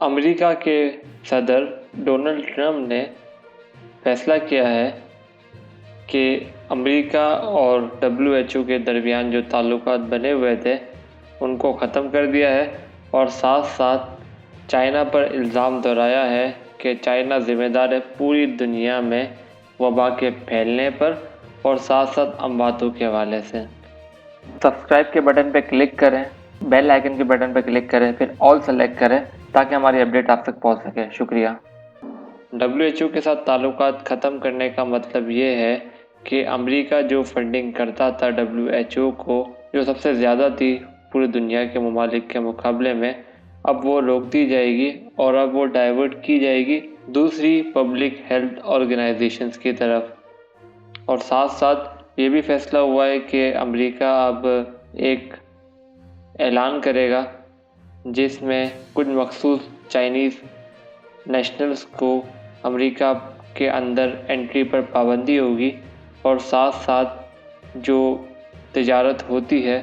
America के सदर Donald Trump ने फैसला किया है कि अमेरिका और WHO के दरमियान जो ताल्लुकात बने हुए थे उनको ख़त्म कर दिया है और साथ साथ चाइना पर इल्ज़ाम दोहराया है कि चाइना ज़िम्मेदार है पूरी दुनिया में वबा के फैलने पर और साथ साथ अमवातों के हवाले से। सब्सक्राइब के बटन पर क्लिक करें, बेल आइकन के बटन पर क्लिक करें, फिर ऑल सेलेक्ट करें ताकि हमारी अपडेट आप तक पहुंच सके। शुक्रिया। WHO के साथ ताल्लुकात ख़त्म करने का मतलब ये है कि अमेरिका जो फंडिंग करता था WHO को, जो सबसे ज़्यादा थी पूरी दुनिया के ममालिक के मुकाबले में, अब वो रोक दी जाएगी और अब वो डाइवर्ट की जाएगी दूसरी पब्लिक हेल्थ ऑर्गेनाइजेशंस की तरफ। और साथ साथ ये भी फैसला हुआ है कि अमेरिका अब एक ऐलान करेगा जिसमें कुछ मखसूस चाइनीज़ नेशनल्स को अमेरिका के अंदर एंट्री पर पाबंदी होगी और साथ साथ जो तिजारत होती है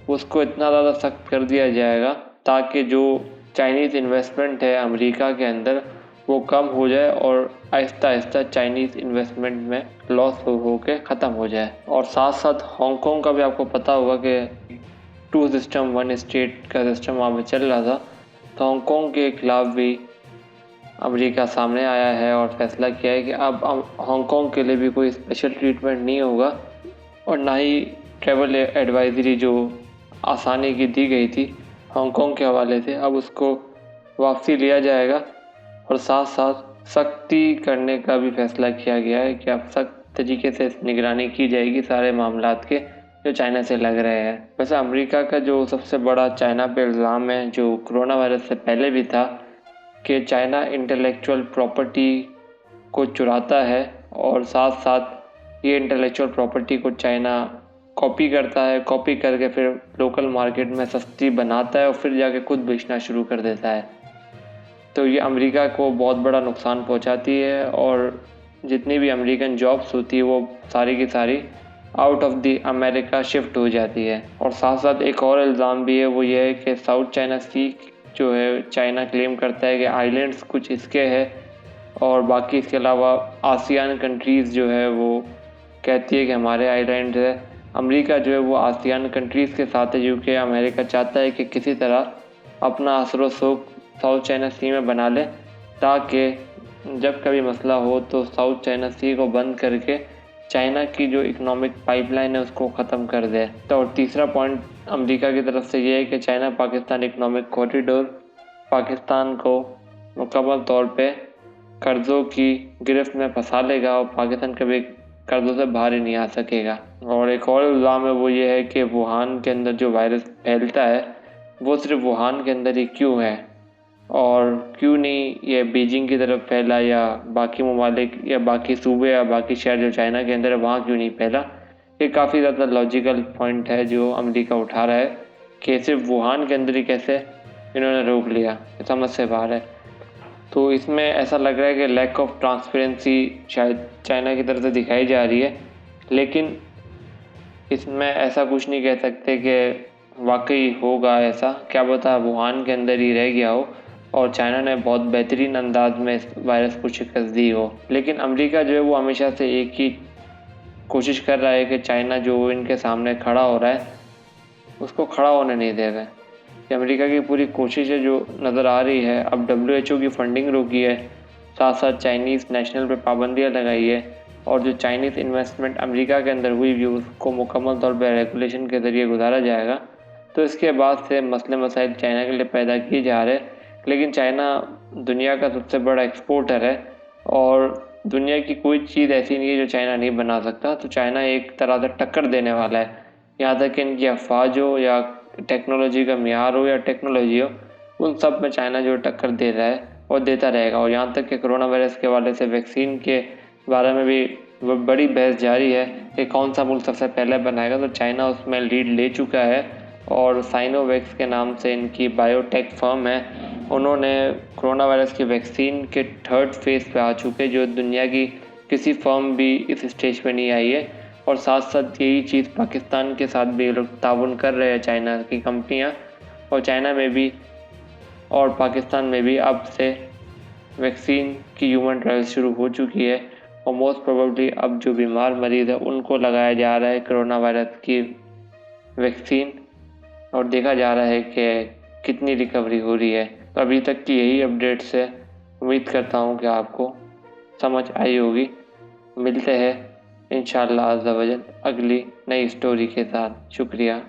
उसको इतना ज़्यादा सख्त कर दिया जाएगा ताकि जो चाइनीज़ इन्वेस्टमेंट है अमेरिका के अंदर वो कम हो जाए और आहिस्ता आहिस्ता चाइनीज़ इन्वेस्टमेंट में लॉस हो के ख़त्म हो जाए। और साथ साथ हांगकांग का भी आपको पता होगा कि 2 सिस्टम 1 स्टेट का सिस्टम वहाँ पे चल रहा था, तो हांगकांग के खिलाफ भी अमेरिका सामने आया है और फैसला किया है कि अब हांगकांग के लिए भी कोई स्पेशल ट्रीटमेंट नहीं होगा और ना ही ट्रैवल एडवाइजरी जो आसानी की दी गई थी हांगकांग के हवाले से, अब उसको वापसी लिया जाएगा। और साथ साथ सख्ती करने का भी फैसला किया गया है कि अब सख्त तरीके से निगरानी की जाएगी सारे मामलात के जो चाइना से लग रहे हैं। वैसे अमेरिका का जो सबसे बड़ा चाइना पे इल्ज़ाम है, जो कोरोना वायरस से पहले भी था, कि चाइना इंटेलेक्चुअल प्रॉपर्टी को चुराता है और साथ साथ ये इंटेलेक्चुअल प्रॉपर्टी को चाइना कॉपी करता है, कॉपी करके फिर लोकल मार्केट में सस्ती बनाता है और फिर जाके खुद बेचना शुरू कर देता है। तो ये अमेरिका को बहुत बड़ा नुकसान पहुंचाती है और जितनी भी अमेरिकन जॉब्स होती है वो सारी की सारी out of the America shift हो जाती है। और साथ साथ एक और इल्ज़ाम भी है, वो ये है कि साउथ चाइना सी जो है चाइना क्लेम करता है कि आइलैंड्स कुछ इसके हैं और बाकी इसके अलावा आसियान कंट्रीज़ जो है वो कहती है कि हमारे आइलैंड है। अमेरिका जो है वो आसियान कंट्रीज़ के साथ है क्योंकि अमेरिका चाहता है कि किसी तरह अपना असर शौक साउथ चाइना सी में बना ले ताकि जब कभी मसला हो तो साउथ चाइना सी को बंद करके चाइना की जो इकोनॉमिक पाइपलाइन है उसको ख़त्म कर दे। तो और तीसरा पॉइंट अमेरिका की तरफ से ये है कि China Pakistan economic corridor Pakistan को मुकम्मल तौर पे कर्ज़ों की गिरफ्त में फंसा लेगा और पाकिस्तान कभी कर्ज़ों से बाहर ही नहीं आ सकेगा। और एक और इल्ज़ाम है वो ये है कि वुहान के अंदर जो वायरस फैलता है वो सिर्फ वुहान के अंदर ही क्यों है और क्यों नहीं ये बीजिंग की तरफ फैला या बाकी ममालिक या बाकी सूबे या बाकी शहर जो चाइना के अंदर है वहाँ क्यों नहीं फैला। ये काफ़ी ज़्यादा लॉजिकल पॉइंट है जो अमेरिका उठा रहा है कि सिर्फ वुहान के अंदर ही कैसे इन्होंने रोक लिया, समझ से बाहर है। तो इसमें ऐसा लग रहा है कि लैक ऑफ ट्रांसपेरेंसी शायद चाइना की तरफ से दिखाई जा रही है, लेकिन इसमें ऐसा कुछ नहीं कह सकते कि वाकई होगा ऐसा, क्या पता वुहान के अंदर ही रह गया हो और चाइना ने बहुत बेहतरीन अंदाज में इस वायरस को शिकस्त दी हो। लेकिन अमेरिका जो है वो हमेशा से एक ही कोशिश कर रहा है कि चाइना जो इनके सामने खड़ा हो रहा है उसको खड़ा होने नहीं देगा। ये अमेरिका की पूरी कोशिश है जो नज़र आ रही है। अब WHO की फंडिंग रोकी है, साथ साथ चाइनीज़ नेशनल पे पाबंदियाँ लगाई है और जो चाइनीज़ इन्वेस्टमेंट अमेरिका के अंदर हुई भी उसको मुकम्मल तौर पर रेगुलेशन के ज़रिए गुजारा जाएगा। तो इसके बाद से मसले मसाइल चाइना के लिए पैदा किए जा रहे हैं, लेकिन चाइना दुनिया का सबसे बड़ा एक्सपोर्टर है और दुनिया की कोई चीज़ ऐसी नहीं है जो चाइना नहीं बना सकता। तो चाइना एक तरह से टक्कर देने वाला है, यहाँ तक कि इनकी अफवाज हो या टेक्नोलॉजी का मियार हो या टेक्नोलॉजी हो, उन सब में चाइना जो टक्कर दे रहा है और देता रहेगा। और यहाँ तक कि कोरोना वायरस के हवाले से वैक्सीन के बारे में भी बड़ी बहस जारी है कि कौन सा मुल्क सबसे पहले बनाएगा। तो चाइना उसमें लीड ले चुका है और साइनोवैक्स के नाम से इनकी बायोटेक फर्म है, उन्होंने कोरोना वायरस की वैक्सीन के 3rd फेज़ पे आ चुके जो दुनिया की किसी फर्म भी इस स्टेज पे नहीं आई है। और साथ साथ यही चीज़ पाकिस्तान के साथ भी लोग ताउन कर रहे हैं चाइना की कंपनियां, और चाइना में भी और पाकिस्तान में भी अब से वैक्सीन की ह्यूमन ट्रायल शुरू हो चुकी है और मोस्ट प्रोबेबली अब जो बीमार मरीज है उनको लगाया जा रहा है कोरोना वायरस की वैक्सीन और देखा जा रहा है कि कितनी रिकवरी हो रही है। तो अभी तक की यही अपडेट्स है। उम्मीद करता हूँ कि आपको समझ आई होगी। मिलते हैं इंशाअल्लाह अज़्ज़ा वजल अगली नई स्टोरी के साथ। शुक्रिया।